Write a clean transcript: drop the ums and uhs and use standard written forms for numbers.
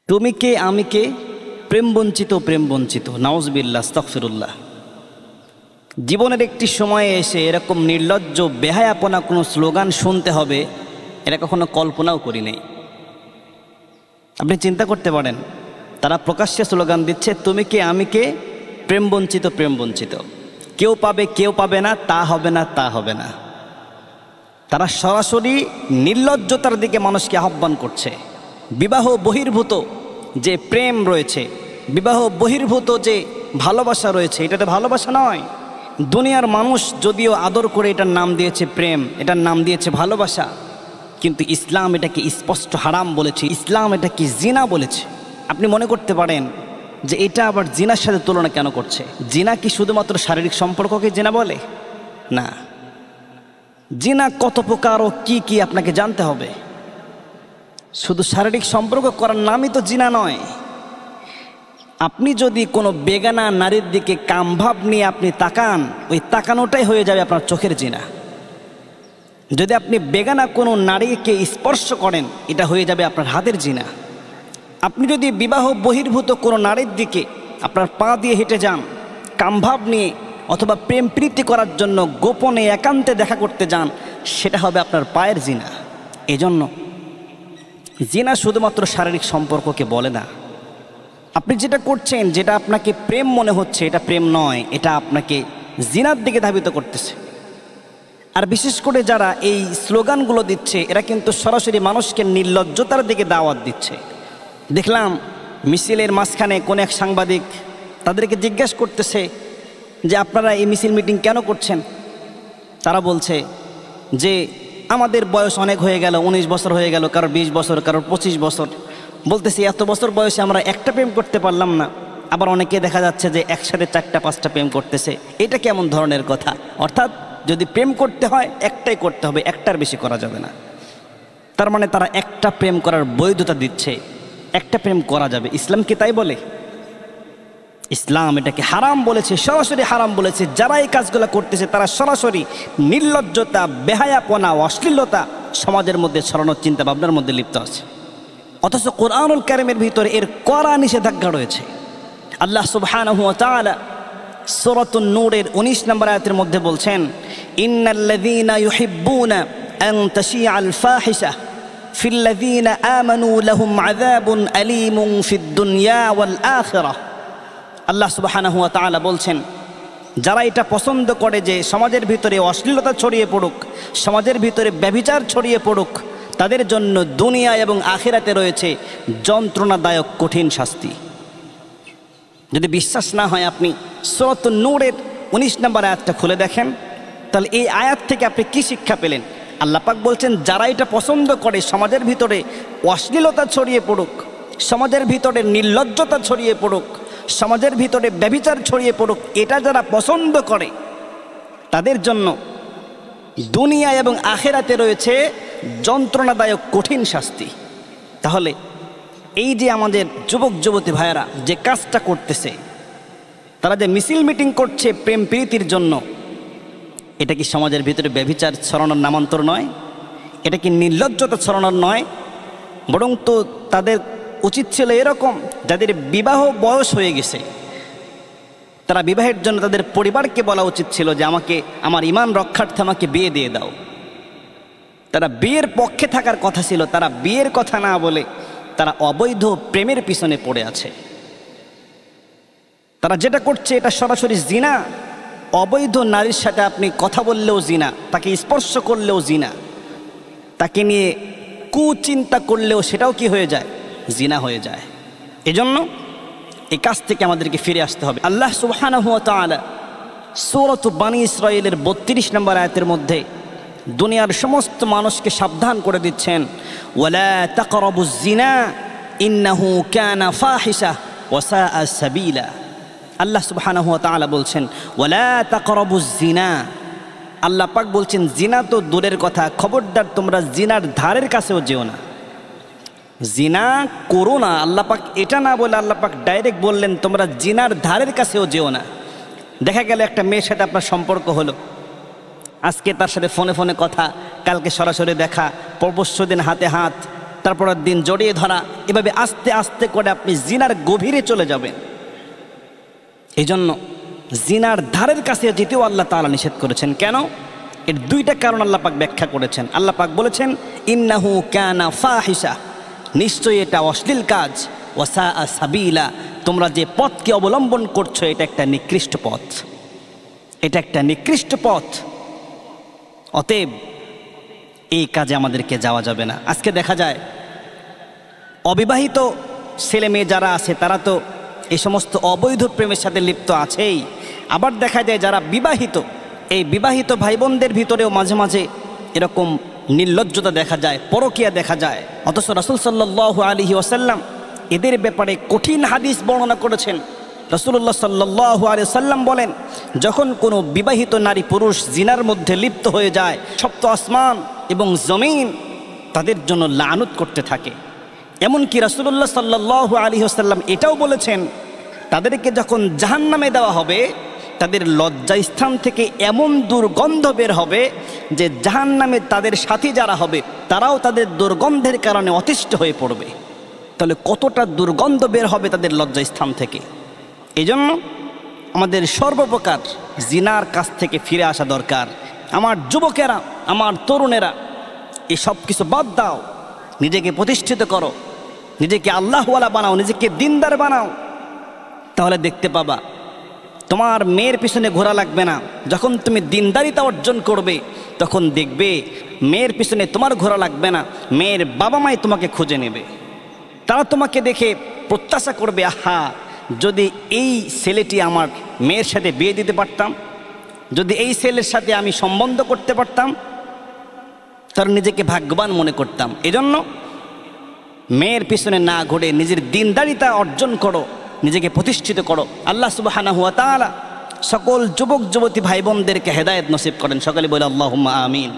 তুমি কে আমি কে, প্রেম বঞ্চিত প্রেম বঞ্চিত, নাউজুবিল্লাহ, আস্তাগফিরুল্লাহ। জীবনের একটি সময়ে এসে এরকম নির্লজ্জ বেহায়াপনা কোনো স্লোগান শুনতে হবে, এটা কখনো কল্পনাও করি নাই। আপনি চিন্তা করতে পারেন, তারা প্রকাশ্যে স্লোগান দিচ্ছে তুমি কে আমি কে, প্রেম বঞ্চিত প্রেম বঞ্চিত, কেউ পাবে কেউ পাবে না, তা হবে না তা হবে না। তারা সরাসরি নির্লজ্জতার দিকে মানুষকে আহ্বান করছে। বিবাহ বহির্ভূত যে প্রেম রয়েছে, বিবাহ বহির্ভূত যে ভালোবাসা রয়েছে, এটা তো ভালোবাসা নয়। দুনিয়ার মানুষ যদিও আদর করে এটার নাম দিয়েছে প্রেম, এটার নাম দিয়েছে ভালোবাসা, কিন্তু ইসলাম এটাকে স্পষ্ট হারাম বলেছে, ইসলাম এটাকে জিনা বলেছে। আপনি মনে করতে পারেন যে এটা আবার জিনার সাথে তুলনা কেন করছে? জিনা কি শুধুমাত্র শারীরিক সম্পর্ককে জিনা বলে? না, জিনা কত প্রকার ও কি কি আপনাকে জানতে হবে। শুধু শারীরিক সম্পর্ক করার নামই তো জিনা নয়। আপনি যদি কোনো বেগানা নারীর দিকে কামভাব নিয়ে আপনি তাকান, ওই তাকানোটাই হয়ে যাবে আপনার চোখের জিনা। যদি আপনি বেগানা কোনো নারীকে স্পর্শ করেন, এটা হয়ে যাবে আপনার হাতের জিনা। আপনি যদি বিবাহ বহির্ভূত কোনো নারীর দিকে আপনার পা দিয়ে হেঁটে যান কামভাব নিয়ে, অথবা প্রেম প্রীতি করার জন্য গোপনে একান্তে দেখা করতে যান, সেটা হবে আপনার পায়ের জিনা। এজন্য জিনা শুধুমাত্র শারীরিক সম্পর্ককে বলে না। আপনি যেটা করছেন, যেটা আপনাকে প্রেম মনে হচ্ছে, এটা প্রেম নয়, এটা আপনাকে জিনার দিকে ধাবিত করতেছে। আর বিশেষ করে যারা এই স্লোগানগুলো দিচ্ছে, এরা কিন্তু সরাসরি মানুষকে নির্লজ্জতার দিকে দাওয়াত দিচ্ছে। দেখলাম মিছিলের মাঝখানে কোন এক সাংবাদিক তাদেরকে জিজ্ঞেস করতেছে যে আপনারা এই মিছিল মিটিং কেন করছেন? তারা বলছে যে আমাদের বয়স অনেক হয়ে গেল, 19 বছর হয়ে গেল, কারোর 20 বছর, কারোর 25 বছর। বলতেছি এত বছর বয়সে আমরা একটা প্রেম করতে পারলাম না। আবার অনেকে দেখা যাচ্ছে যে একসাথে 4টা-5টা প্রেম করতেছে। এটা কেমন ধরনের কথা? অর্থাৎ যদি প্রেম করতে হয় একটাই করতে হবে, একটার বেশি করা যাবে না। তার মানে তারা একটা প্রেম করার বৈধতা দিচ্ছে, একটা প্রেম করা যাবে। ইসলাম কি তাই বলে? ইসলাম এটাকে হারাম বলেছে, সরাসরি হারাম বলেছে। যারা এই কাজগুলো করতেছে তারা সরাসরি নির্লজ্জতা, বেহায়াপনা, অশ্লীলতা সমাজের মধ্যে ছড়ানোর চিন্তা ভাবনার মধ্যে লিপ্ত আছে। অথচ কোরআনুল কারীমের ভিতরে এর কড়া নিষেধাজ্ঞা রয়েছে। আল্লাহ সুবহানাহু ওয়া তাআলা সূরাতুন নূরের 19 নম্বর আয়াতের মধ্যে বলছেন, ইন্নাল্লাযীনা ইউহিব্বুনা আন তাশিআল ফাহিশা ফিল্লাযীনা আমানু লাহুম আযাবুন আলীমুন ফিদ দুনিয়া ওয়াল আখিরাহ। আল্লাহ সুবহানাহু ওয়া তাআলা বলছেন, যারা এটা পছন্দ করে যে সমাজের ভিতরে অশ্লীলতা ছড়িয়ে পড়ুক, সমাজের ভিতরে ব্যভিচার ছড়িয়ে পড়ুক, তাদের জন্য দুনিয়া এবং আখিরাতে রয়েছে যন্ত্রণাদায়ক কঠিন শাস্তি। যদি বিশ্বাস না হয় আপনি সূরাতুন নূরের 19 নম্বর আয়াতটা খুলে দেখেন, তাহলে এই আয়াত থেকে আপনি কি শিক্ষা পেলেন? আল্লাহ পাক বলছেন যারা এটা পছন্দ করে সমাজের ভিতরে অশ্লীলতা ছড়িয়ে পড়ুক, সমাজের ভিতরে নির্লজ্জতা ছড়িয়ে পড়ুক, সমাজের ভিতরে ব্যভিচার ছড়িয়ে পড়ুক, এটা যারা পছন্দ করে তাদের জন্য দুনিয়া এবং আখিরাতে রয়েছে যন্ত্রণাদায়ক কঠিন শাস্তি। তাহলে এই যে আমাদের যুবক যুবতী ভাইয়েরা যে কাজটা করতেছে, তারা যে মিছিল মিটিং করছে প্রেম প্রীতির জন্য, এটা কি সমাজের ভিতরে ব্যভিচার ছড়ানোর নামান্তর নয়? এটা কি নির্লজ্জতা ছড়ানোর নয়? বরং তো তাদের উচিত ছিল এরকম, যাদের বিবাহ বয়স হয়ে গেছে, তারা বিবাহের জন্য তাদের পরিবারকে বলা উচিত ছিল যে আমাকে আমার ঈমান রক্ষার্থে আমাকে বিয়ে দিয়ে দাও। তারা বিয়ের পক্ষে থাকার কথা ছিল, তারা বিয়ের কথা না বলে তারা অবৈধ প্রেমের পিছনে পড়ে আছে। তারা যেটা করছে এটা সরাসরি জিনা। অবৈধ নারীর সাথে আপনি কথা বললেও জিনা, তাকে স্পর্শ করলেও জিনা, তাকে নিয়ে কুচিন্তা করলেও সেটাও কি হয়ে যায়? জিনা হয়ে যায়। এজন্য এই কাজ থেকে আমাদেরকে ফিরে আসতে হবে। আল্লাহ সুবহানাহু ওয়া তাআলা সূরাত বানী ইসরাঈলের 32 নম্বর আয়াতের মধ্যে দুনিয়ার সমস্ত মানুষকে সাবধান করে দিচ্ছেন, ওয়ালা তাকরাবুজ জিনা ইন্নাহু কানা ফাহিশা ওয়া সাআ সাবিলা। আল্লাহ সুবহানাহু ওয়া তাআলা বলছেন ওয়ালা তাকরাবুজ জিনা। আল্লাহ পাক বলছেন জিনা তো দূরের কথা, খবরদার তোমরা জিনার ধারের কাছেও যেও না, জিনা করো না। আল্লাহ পাক এটা না বলে আল্লাহ পাক ডাইরেক্ট বললেন তোমরা জিনার ধারের কাছেও যেও না। দেখা গেল একটা মেয়ের সাথে আপনার সম্পর্ক হলো, আজকে তার সাথে ফোনে ফোনে কথা, কালকে সরাসরি দেখা, পরশুদিন হাতে হাত, তারপরের দিন জড়িয়ে ধরা, এভাবে আস্তে আস্তে করে আপনি জিনার গভীরে চলে যাবেন। এই জন্য জিনার ধারের কাছে যেতেও আল্লাহ তাআলা নিষেধ করেছেন। কেন? এর দুইটা কারণ আল্লাহ পাক ব্যাখ্যা করেছেন। আল্লাহ পাক বলেছেন, ইন্নাহু কানা ফাহিশা, নিশ্চয়ই এটা অশ্লীল কাজ, ওয়াসাআ সাবিলা, তোমরা যে পথকে অবলম্বন করছো এটা একটা নিকৃষ্ট পথ, এটা একটা নিকৃষ্ট পথ। অতএব এই কাজে আমাদেরকে যাওয়া যাবে না। আজকে দেখা যায় অবিবাহিত ছেলে মেয়ে যারা আছে তারা তো এই সমস্ত অবৈধ প্রেমের সাথে লিপ্ত আছেই। আবার দেখা যায় যারা বিবাহিত, এই বিবাহিত ভাই বোনদের ভিতরেও মাঝে মাঝে এরকম নির্লজ্জতা দেখা যায়, পরকীয়া দেখা যায়। অথচ রাসূল সাল্লাল্লাহু আলাইহি ওয়াসাল্লাম এদের ব্যাপারে কঠিন হাদিস বর্ণনা করেছেন। রাসূলুল্লাহ সাল্লাল্লাহু আলাইহি ওয়াসাল্লাম বলেন, যখন কোনো বিবাহিত নারী পুরুষ জিনার মধ্যে লিপ্ত হয়ে যায়, সপ্ত আসমান এবং জমিন তাদের জন্য লানত করতে থাকে। এমনকি রাসূলুল্লাহ সাল্লাল্লাহু আলাইহি ওয়াসাল্লাম এটাও বলেছেন, তাদেরকে যখন জাহান্নামে দেওয়া হবে তাদের লজ্জাস্থান থেকে এমন দুর্গন্ধ বের হবে যে জাহান্নামে তাদের সাথী যারা হবে তারাও তাদের দুর্গন্ধের কারণে অতিষ্ঠ হয়ে পড়বে। তাহলে কতটা দুর্গন্ধ বের হবে তাদের লজ্জাস্থান থেকে। এই জন্য আমাদের সর্বপ্রকার জিনার কাছ থেকে ফিরে আসা দরকার। আমার যুবকেরা, আমার তরুণেরা, এই সব কিছু বাদ দাও, নিজেকে প্রতিষ্ঠিত করো, নিজেকে আল্লাহওয়ালা বানাও, নিজেকে দিনদার বানাও। তাহলে দেখতে পাবা তোমার মেয়ের পিছনে ঘোরা লাগবে না। যখন তুমি দিনদারিতা অর্জন করবে তখন দেখবে মেয়ের পিছনে তোমার ঘোরা লাগবে না, মেয়ের বাবা মাই তোমাকে খুঁজে নেবে। তারা তোমাকে দেখে প্রত্যাশা করবে, আহা, যদি এই ছেলেটি আমার মেয়ের সাথে বিয়ে দিতে পারতাম, যদি এই ছেলের সাথে আমি সম্বন্ধ করতে পারতাম, তার নিজেকে ভাগ্যবান মনে করতাম। এজন্য মেয়ের পিছনে না ঘুরে নিজের দিনদারিতা অর্জন করো, নিজেকে প্রতিষ্ঠিত করো। আল্লাহ সুবহানাহু ওয়া তাআলা সকল যুবক যুবতী ভাই বোনদেরকে হেদায়েত নসিব করেন। সকলে বলে আল্লাহুম্মা আমিন।